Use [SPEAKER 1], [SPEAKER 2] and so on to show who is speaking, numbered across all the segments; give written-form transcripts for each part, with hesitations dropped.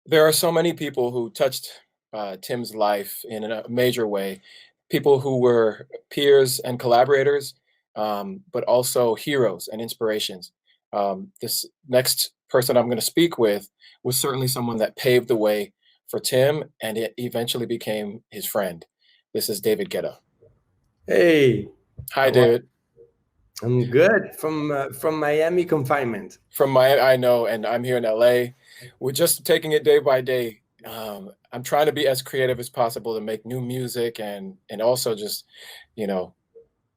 [SPEAKER 1] There are so many people who touched Tim's life in a major way. People who were peers and collaborators, but also heroes and inspirations. This next person I'm going to speak with was certainly someone that paved the way for Tim, and it eventually became his friend. This is David Guetta.
[SPEAKER 2] Hey,
[SPEAKER 1] Hi, David.
[SPEAKER 2] I'm good from Miami confinement.
[SPEAKER 1] From my, I know, and I'm here in LA. We're just taking it day by day. I'm trying to be as creative as possible to make new music and also just, you know,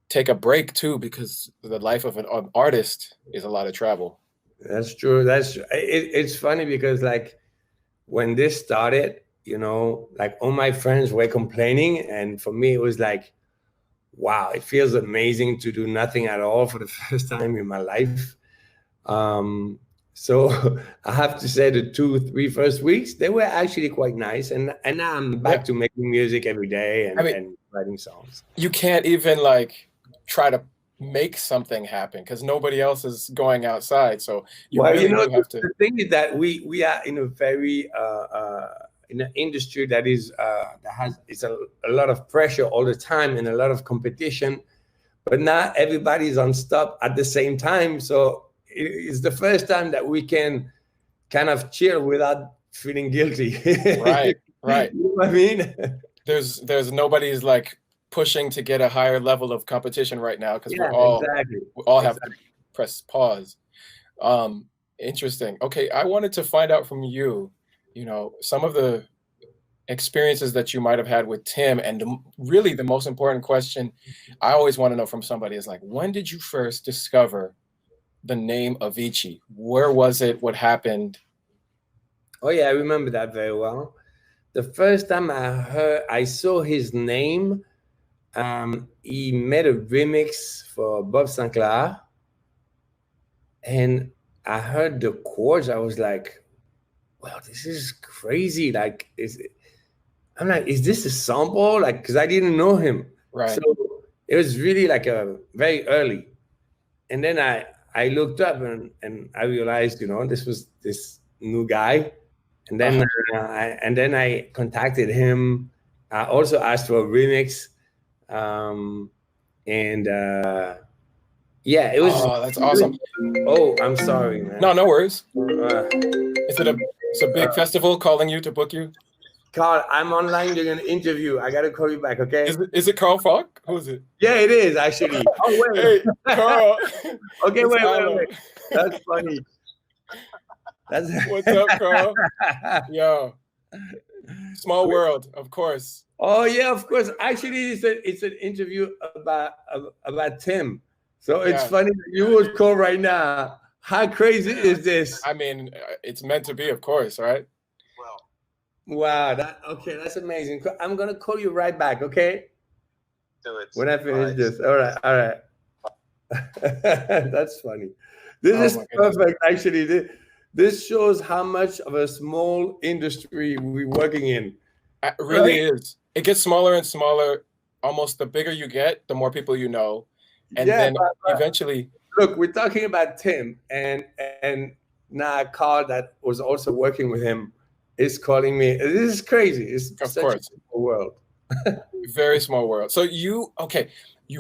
[SPEAKER 1] take a break too, because the life of an artist is a lot of travel.
[SPEAKER 2] That's true. It's funny because like when this started, like all my friends were complaining, and for me it was like, wow, it feels amazing to do nothing at all for the first time in my life. So I have to say the 3 first weeks, they were actually quite nice. And now I'm back to making music every day and writing songs.
[SPEAKER 1] You can't even like try to make something happen because nobody else is going outside. So you really do have to.
[SPEAKER 2] The thing is that we are in a very in an industry that is that has a lot of pressure all the time and a lot of competition, but not everybody's on stop at the same time. So it's the first time that we can kind of chill without feeling guilty.
[SPEAKER 1] Right.
[SPEAKER 2] You know what I mean?
[SPEAKER 1] There's nobody's like pushing to get a higher level of competition right now because we all have to press pause. Interesting. Okay, I wanted to find out from you, some of the experiences that you might have had with Tim, and really the most important question I always want to know from somebody is like, when did you first discover the name Avicii? Where was it? What happened?
[SPEAKER 2] Oh yeah, I remember that very well. The first time I saw his name, he made a remix for Bob Sinclair, and I heard the chords. I was like, wow, this is crazy. Like, I'm like, is this a sample? Like, because I didn't know him.
[SPEAKER 1] Right.
[SPEAKER 2] So it was really like a very early. And then I looked up and I realized, this was this new guy. And then I contacted him. I also asked for a remix. Yeah, it was.
[SPEAKER 1] Oh, that's awesome.
[SPEAKER 2] Oh, I'm sorry, man.
[SPEAKER 1] No worries. It's a big festival calling you to book you?
[SPEAKER 2] Carl, I'm online doing an interview. I got to call you back, okay?
[SPEAKER 1] Is it Carl Falk? Who is it?
[SPEAKER 2] Yeah, it is, actually. Oh, wait.
[SPEAKER 1] Hey, Carl.
[SPEAKER 2] Okay, wait. That's funny.
[SPEAKER 1] What's up, Carl? Yo. Small world, of course.
[SPEAKER 2] Oh, yeah, of course. Actually, it's an interview about Tim. So it's funny that you would call right now. How crazy is this?
[SPEAKER 1] I mean, it's meant to be, of course, right?
[SPEAKER 2] Wow, that's amazing. I'm gonna call you right back, okay?
[SPEAKER 3] Do it.
[SPEAKER 2] When I finish this. All right. That's funny. This is perfect. Actually, this shows how much of a small industry we're working in.
[SPEAKER 1] It really is. It gets smaller and smaller. Almost the bigger you get, the more people you know. And then eventually.
[SPEAKER 2] Look, we're talking about Tim, and now Carl, that was also working with him, is calling me. This is crazy. It's such a small world.
[SPEAKER 1] Very small world. So you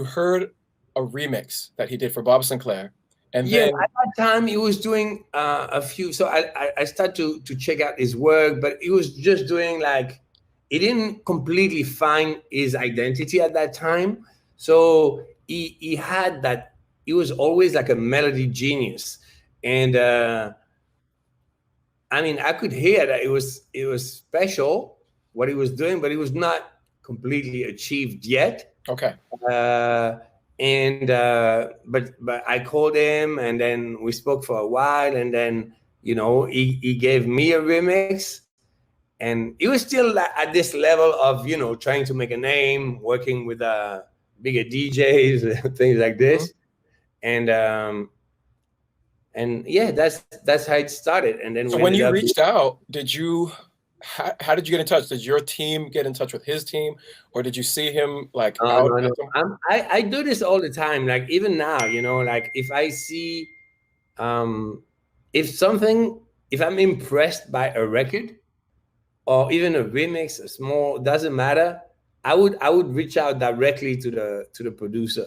[SPEAKER 1] heard a remix that he did for Bob Sinclair. And then
[SPEAKER 2] at that time he was doing a few. So I started to check out his work, but he was just doing like, he didn't completely find his identity at that time. So he had that, he was always like a melody genius. And I mean, I could hear that it was special what he was doing, but it was not completely achieved yet.
[SPEAKER 1] Okay.
[SPEAKER 2] But I called him, and then we spoke for a while, and then he gave me a remix, and he was still at this level of trying to make a name, working with bigger DJs, things like this, and yeah, that's how it started. And then
[SPEAKER 1] so when you reached out, how did you get in touch? Did your team get in touch with his team, or did you see him like out?
[SPEAKER 2] No. I do this all the time. Like even now, like if I see, if I'm impressed by a record, or even a remix, a small, doesn't matter. I would reach out directly to the producer.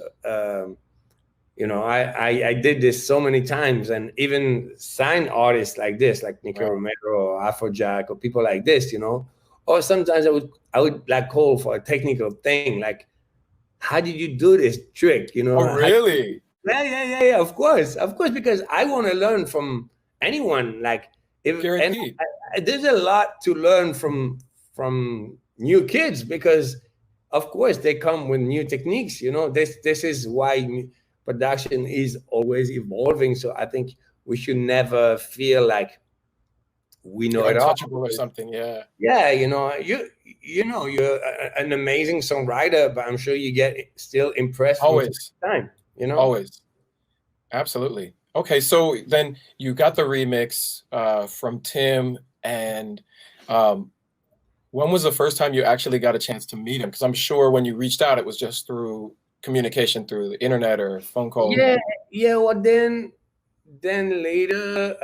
[SPEAKER 2] You know, I did this so many times, and even sign artists like this, like Nicky Romero or Afrojack or people like this, you know. Or sometimes I would like call for a technical thing, like, how did you do this trick? You know?
[SPEAKER 1] Oh, really?
[SPEAKER 2] Yeah. Of course, because I want to learn from anyone. Like, there's a lot to learn from new kids, because of course they come with new techniques. You know, this is why production is always evolving. So I think we should never feel like we know it all.
[SPEAKER 1] Untouchable or something. Yeah.
[SPEAKER 2] Yeah, you know, you're an amazing songwriter, but I'm sure you get still impressed
[SPEAKER 1] always.
[SPEAKER 2] Time, you know,
[SPEAKER 1] always. Absolutely. Okay, so then you got the remix from Tim, and when was the first time you actually got a chance to meet him? Because I'm sure when you reached out, it was just through communication through the internet or phone call.
[SPEAKER 2] Yeah. Well, then later,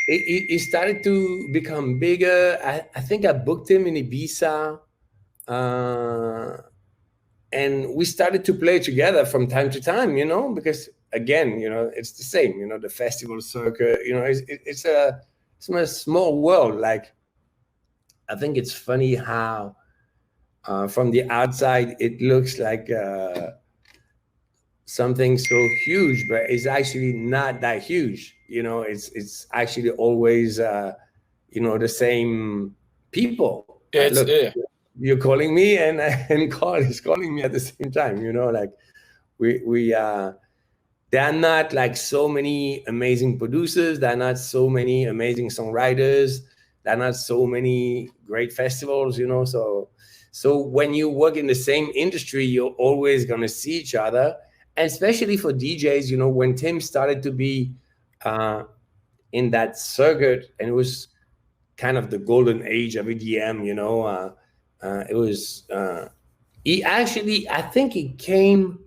[SPEAKER 2] it started to become bigger. I think I booked him in Ibiza, and we started to play together from time to time. You know, because again, you know, it's the same. You know, the festival circuit. You know, it's a small world. Like, I think it's funny how from the outside it looks like something so huge, but it's actually not that huge. You know, it's actually always you know, the same people. You're calling me, and Carl is calling me at the same time. You know, like we there are not like so many amazing producers. There are not so many amazing songwriters. There are not so many great festivals. You know, so when you work in the same industry, you're always gonna see each other. And especially for DJs, you know, when Tim started to be in that circuit, and it was kind of the golden age of EDM, you know, it was, he actually, I think he came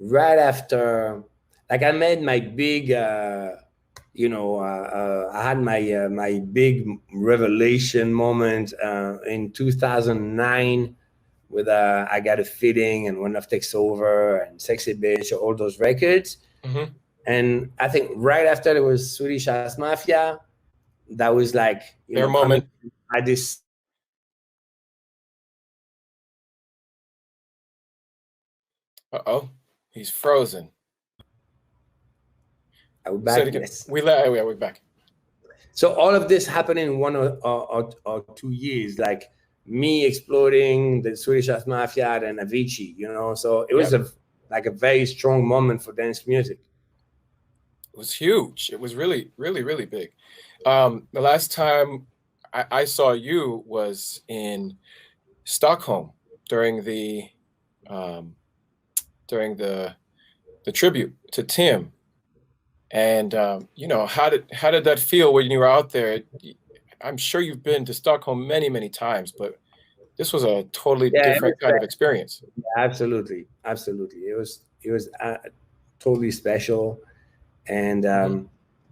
[SPEAKER 2] right after, like, I made my big, you know, I had my big revelation moment in 2009 with I Got a Fitting and When Love Takes Over and Sexy Bitch, all those records.
[SPEAKER 1] Mm-hmm.
[SPEAKER 2] And I think right after there was Swedish House Mafia, that was like, you
[SPEAKER 1] their
[SPEAKER 2] know,
[SPEAKER 1] moment.
[SPEAKER 2] I just.
[SPEAKER 1] Uh-oh, he's frozen.
[SPEAKER 2] Are we back? Yes.
[SPEAKER 1] We're back.
[SPEAKER 2] So all of this happened in 1 or 2 years, like me exploding, the Swedish House Mafia, and Avicii, you know. So it was like a very strong moment for dance music.
[SPEAKER 1] It was huge. It was really, really, really big. The last time I saw you was in Stockholm during the tribute to Tim. And you know, how did that feel when you were out there? I'm sure you've been to Stockholm many, many times, but this was a totally different kind of experience.
[SPEAKER 2] Yeah, absolutely. It was totally special, and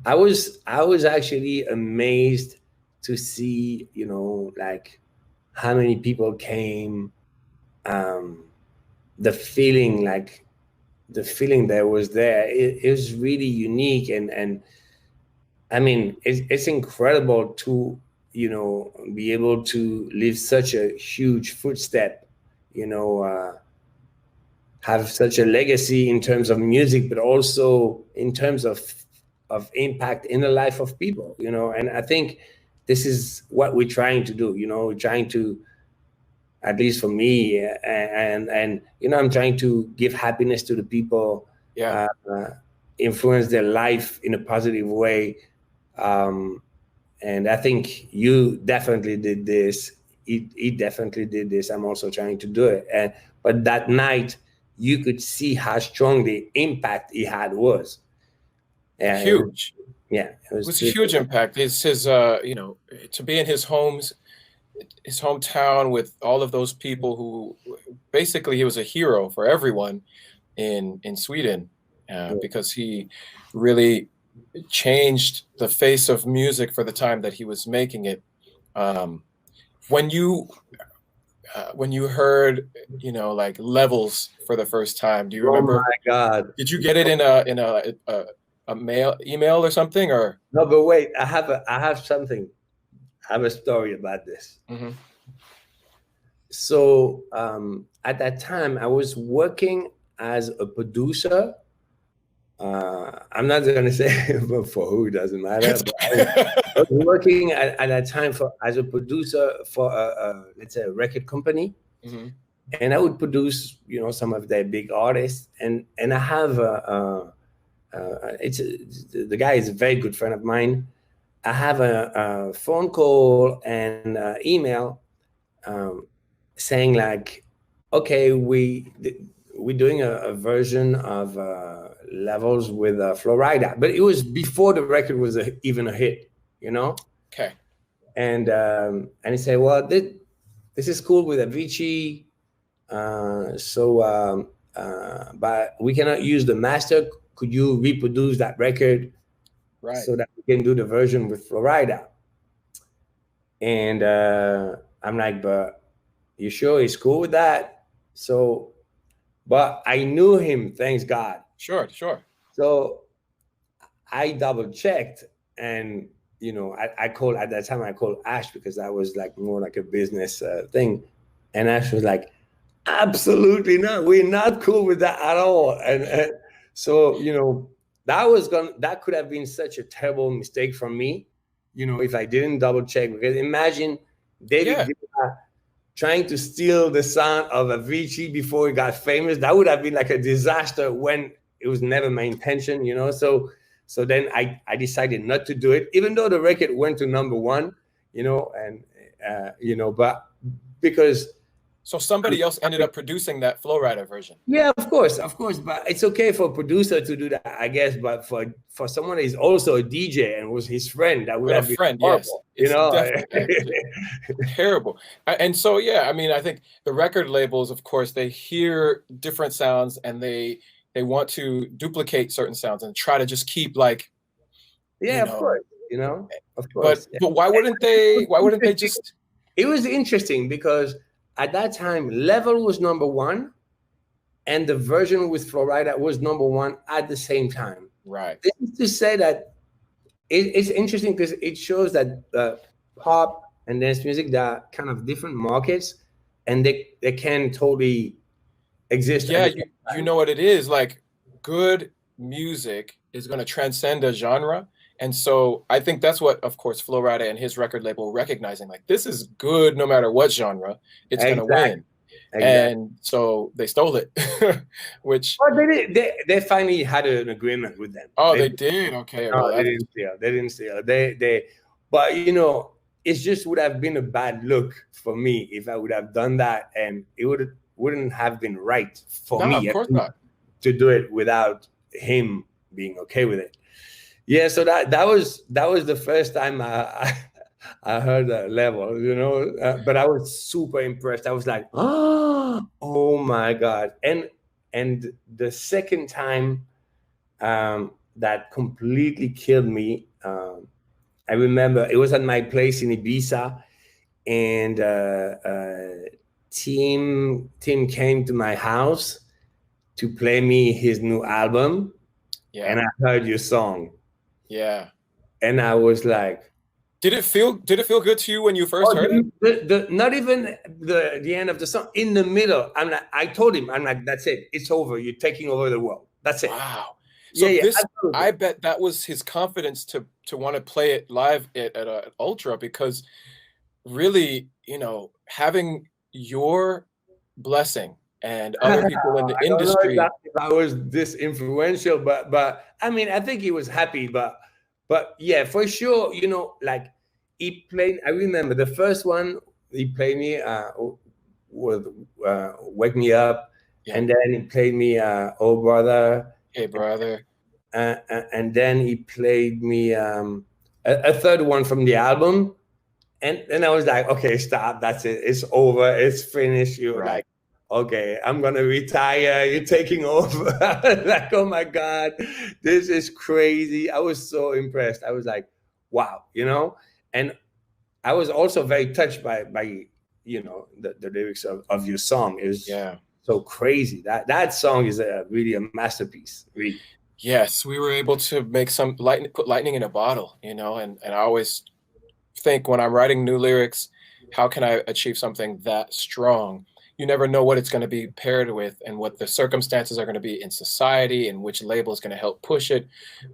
[SPEAKER 2] I was actually amazed to see, you know, like how many people came. The feeling that was there, it was really unique, and I mean, it's incredible to, you know, be able to leave such a huge footstep, you know, have such a legacy in terms of music, but also in terms of impact in the life of people, you know. And I think this is what we're trying to do, you know. We're trying to, at least for me, and you know, I'm trying to give happiness to the people, influence their life in a positive way. And I think you definitely did this. He definitely did this. I'm also trying to do it. But that night, you could see how strong the impact he had was.
[SPEAKER 1] Huge.
[SPEAKER 2] It
[SPEAKER 1] was a huge impact. His you know, to be in his hometown with all of those people who basically he was a hero for everyone in Sweden, because he really changed the face of music for the time that he was making it. When you heard, you know, like Levels for the first time, do you remember?
[SPEAKER 2] Oh my God!
[SPEAKER 1] Did you get it in a email or something, or?
[SPEAKER 2] No, but wait, I have something. I have a story about this.
[SPEAKER 1] Mm-hmm.
[SPEAKER 2] So at that time, I was working as a producer. I'm not going to say for who, it doesn't matter. But I was working at that time as a producer for let's say a record company,
[SPEAKER 1] mm-hmm.
[SPEAKER 2] and I would produce, you know, some of their big artists, and I have the guy is a very good friend of mine. I have a phone call and email saying like, okay, we're doing a version of Levels with Florida, but it was before the record was even a hit, you know.
[SPEAKER 1] Okay.
[SPEAKER 2] And he said, well, this is cool with Avicii, but we cannot use the master. Could you reproduce that record,
[SPEAKER 1] right,
[SPEAKER 2] so that we can do the version with Florida? And I'm like, but you sure he's cool with that? So, but I knew him, thanks God.
[SPEAKER 1] Sure.
[SPEAKER 2] So I double checked, and you know, I called at that time. I called Ash because that was like more like a business thing, and Ash was like, absolutely not. We're not cool with that at all. And so, you know, that could have been such a terrible mistake from me, you know, if I didn't double check. Because imagine David Guetta trying to steal the sound of Avicii before he got famous. That would have been like a disaster, when it was never my intention, you know. So then I decided not to do it, even though the record went to #1, you know, and you know, but because.
[SPEAKER 1] So somebody else ended up producing that Flowrider version.
[SPEAKER 2] Yeah, of course, but it's okay for a producer to do that, I guess. But for someone that is also a DJ and was his friend, that would have been horrible,
[SPEAKER 1] yes,
[SPEAKER 2] you know,
[SPEAKER 1] terrible. And so, yeah, I mean, I think the record labels, of course, they hear different sounds and they want to duplicate certain sounds and try to just keep like,
[SPEAKER 2] of course, you know, of course.
[SPEAKER 1] But why wouldn't they just?
[SPEAKER 2] It was interesting because at that time, Level was #1, and the version with Florida was #1 at the same time.
[SPEAKER 1] Right.
[SPEAKER 2] This is to say that it's interesting because it shows that pop and dance music, they are kind of different markets, and they can totally exist.
[SPEAKER 1] Yeah, you know what it is, like good music is going to transcend a genre. And so I think that's what, of course, Flowrider and his record label recognizing, like, this is good no matter what genre, it's going to win. Exactly. And so they stole it, which.
[SPEAKER 2] Oh, they finally had an agreement with them.
[SPEAKER 1] Oh, they did? Okay.
[SPEAKER 2] No, well, they didn't steal. But, you know, it just would have been a bad look for me if I would have done that, and it wouldn't have been right for me.
[SPEAKER 1] Of course not.
[SPEAKER 2] To do it without him being okay with it. Yeah, so that was the first time I heard that Level, you know, but I was super impressed. I was like, oh my God. And the second time that completely killed me, I remember it was at my place in Ibiza, and Tim came to my house to play me his new album. Yeah. And I heard your song.
[SPEAKER 1] Yeah.
[SPEAKER 2] And I was like,
[SPEAKER 1] did it feel good to you when you first heard
[SPEAKER 2] it? Not even the end of the song, in the middle. I told him, I'm like, that's it. It's over. You're taking over the world. That's it.
[SPEAKER 1] Wow. So I bet that was his confidence to want to play it live at an Ultra, because really, you know, having your blessing and other people in the industry.
[SPEAKER 2] I don't know if I was this influential, but I mean, I think he was happy, but yeah, for sure, you know, like he played. I remember the first one he played me with "Wake Me Up," and then he played me "Oh Brother."
[SPEAKER 1] Hey brother.
[SPEAKER 2] And then he played me a third one from the album, and I was like, okay, stop, that's it, it's over, it's finished. You're like, okay, I'm gonna retire. You're taking over. Like, oh my God, this is crazy. I was so impressed. I was like, wow, you know. And I was also very touched by you know, the lyrics of your song. It was so crazy. That song is really a masterpiece. Really.
[SPEAKER 1] Yes, we were able to make some put lightning in a bottle, you know, and I always think when I'm writing new lyrics, how can I achieve something that strong? You never know what it's going to be paired with and what the circumstances are going to be in society and which label is going to help push it.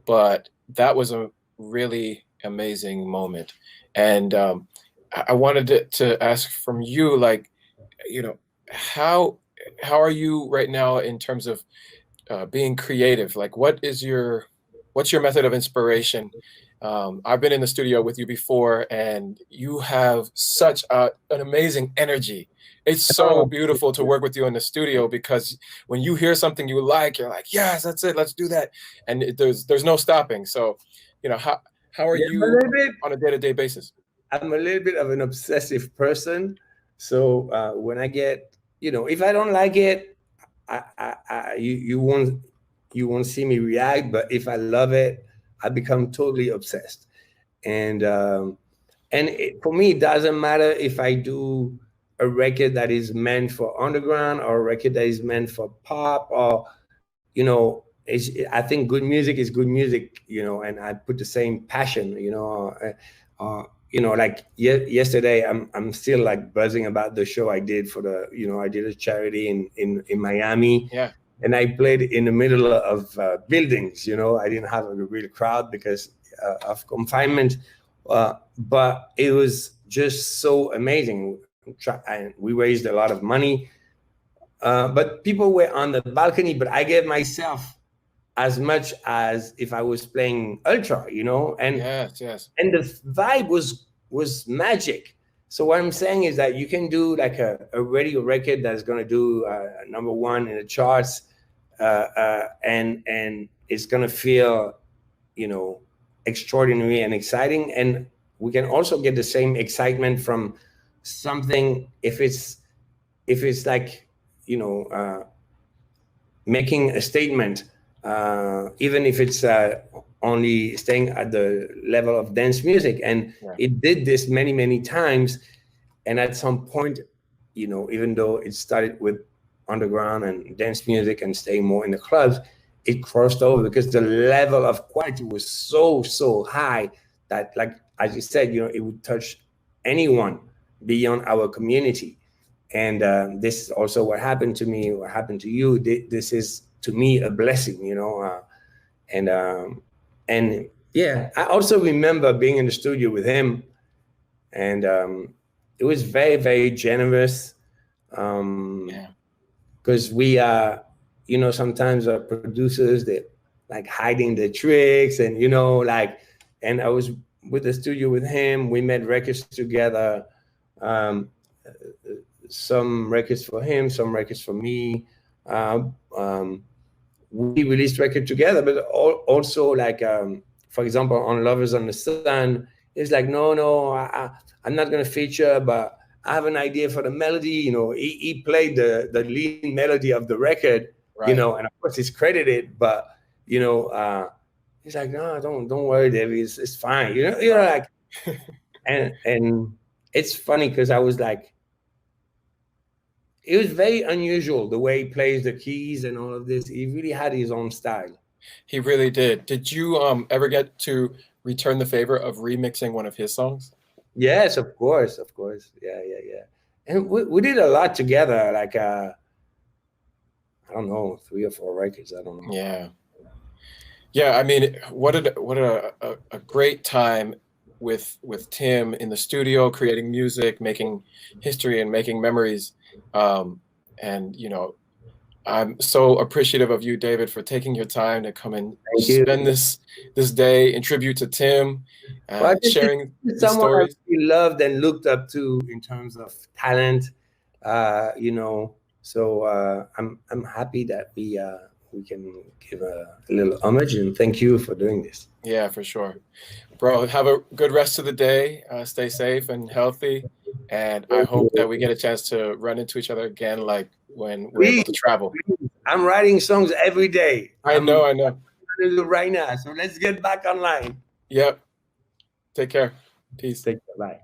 [SPEAKER 1] But that was a really amazing moment. And I wanted to ask from you, like, you know, how are you right now in terms of being creative? Like, what's your method of inspiration? I've been in the studio with you before, and you have such an amazing energy. It's so beautiful to work with you in the studio because when you hear something you like, you're like, yes, that's it, let's do that, and there's no stopping. So, you know, how are you on a day-to-day basis?
[SPEAKER 2] I'm a little bit of an obsessive person, so when I get, you know, if I don't like it, you won't see me react. But if I love it, I become totally obsessed. And for me, it doesn't matter if I do a record that is meant for underground or a record that is meant for pop, or, you know, I think good music is good music, you know, and I put the same passion, you know, like yesterday, I'm still like buzzing about the show I did for the, you know, I did a charity in Miami.
[SPEAKER 1] Yeah.
[SPEAKER 2] And I played in the middle of buildings, you know. I didn't have a real crowd because of confinement, but it was just so amazing. And we raised a lot of money, but people were on the balcony, but I gave myself as much as if I was playing ultra, you know. And
[SPEAKER 1] yes.
[SPEAKER 2] And the vibe was magic. So what I'm saying is that you can do like a radio record that's going to do #1 in the charts, and it's going to feel, you know, extraordinary and exciting. And we can also get the same excitement from something if it's like, you know, making a statement, even if it's only staying at the level of dance music. And it did this many times. And at some point, you know, even though it started with underground and dance music and staying more in the clubs, it crossed over because the level of quality was so high that, like, as you said, you know, it would touch anyone beyond our community. And this is also what happened to me, what happened to you. This is, to me, a blessing, you know. And yeah, I also remember being in the studio with him, and it was very generous, because we you know, sometimes our producers, they like hiding the tricks, and, you know, like, and I was with the studio with him. We made records together, some records for him, some records for me. We released record together, but also like, for example, on Lovers on the Sun, it's like, no, I'm not gonna feature, but I have an idea for the melody. You know, he played the lead melody of the record, you know, and of course it's credited, but, you know, he's like, no, don't worry, David, it's fine. You know, like, and it's funny because I was like, it was very unusual the way he plays the keys and all of this. He really had his own style.
[SPEAKER 1] He really did. Did you ever get to return the favor of remixing one of his songs?
[SPEAKER 2] Yes, of course. Yeah. And we did a lot together, like I don't know, 3 or 4 records. I don't know.
[SPEAKER 1] Yeah. I mean, what a great time with Tim in the studio, creating music, making history, and making memories. And, you know, I'm so appreciative of you, David, for taking your time to come and spend this day in tribute to Tim, sharing the stories.
[SPEAKER 2] He loved and looked up to in terms of talent, you know. So I'm happy that we can give a little homage, and thank you for doing this.
[SPEAKER 1] Yeah, for sure, bro. Have a good rest of the day. Stay safe and healthy. And I hope that we get a chance to run into each other again, like when we're able to travel.
[SPEAKER 2] I'm writing songs every day.
[SPEAKER 1] I know.
[SPEAKER 2] I'm gonna do it right now. So let's get back online.
[SPEAKER 1] Yep. Take care. Peace.
[SPEAKER 2] Take care. Bye.